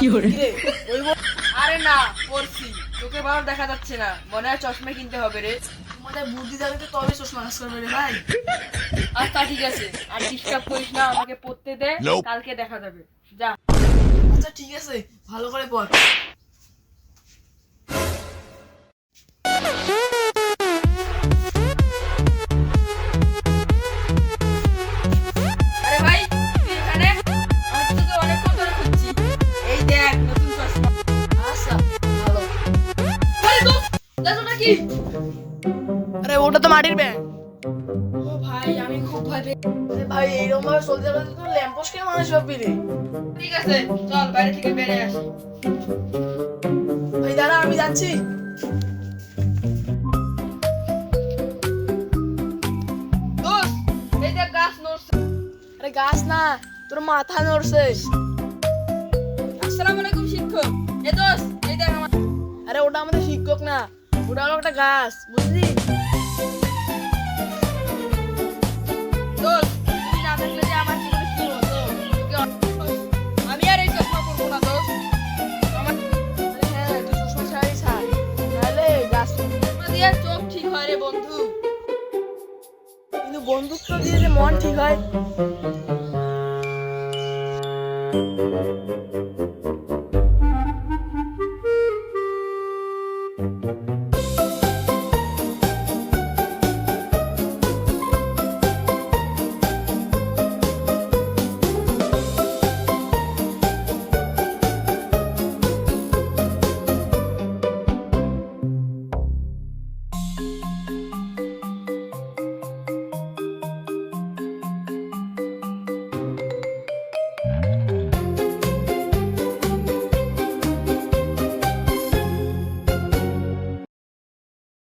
কিরে আরে না পড়ছি, চোখে ভালো দেখা যাচ্ছে না, মনে হয় চশমা কিনতে হবে রে। তোমাদের বুদ্ধি থাকলে তো তবে চশমা কাজ করবে রে ভাই। আচ্ছা ঠিক আছে, আর ডিস্টার্ব করিস না, আমাকে পড়তে দে, কালকে দেখা যাবে। যা। আচ্ছা ঠিক আছে, ভালো করে পড়। আরে ভাই তুই এখানে? আমি তো তোকে অনেকক্ষণ ধরে খুঁজছি। এই দেখ নতুন চশমা। আচ্ছা ভালো। আরে দোস্ত, দেখো না কি? আরে ওটা তো মাটির ব্যাগ। ও ভাই আমি খুব ভয় পেয়ে। আরে ভাই এইরকম ভাবে চলতে চলতে তো ল্যাম্পোস্ট কে মানুষ ভাববি রে। ঠিক আছে চল বাইরে থেকে বেরিয়ে আসি। ভাই দাঁড়া আমি যাচ্ছি। দোস্ত এই দেখ গাছ নড়ছে। আরে গাছ না, তোর মাথা নড়ছে। আসসালামু আলাইকুম শিক্ষক। এ দোস্ত এই দেখ আমার। আরে ওটা আমাদের শিক্ষক না, ওটা হলো একটা গাছ, বুঝলি? দোস্ত তুই না থাকলে যে আমার জীবনে কি হতো? তোকে আমি আর এই চশমা পরবো না দোস্ত। আমার আরে হ্যাঁ তুই চশমা ছাড়াই ছাড়, নাহলে গাছ। চশমা দিয়ে চোখ ঠিক হয় রে বন্ধু। কিন্তু বন্ধুত্ব দিয়ে যে মন ঠিক হয়।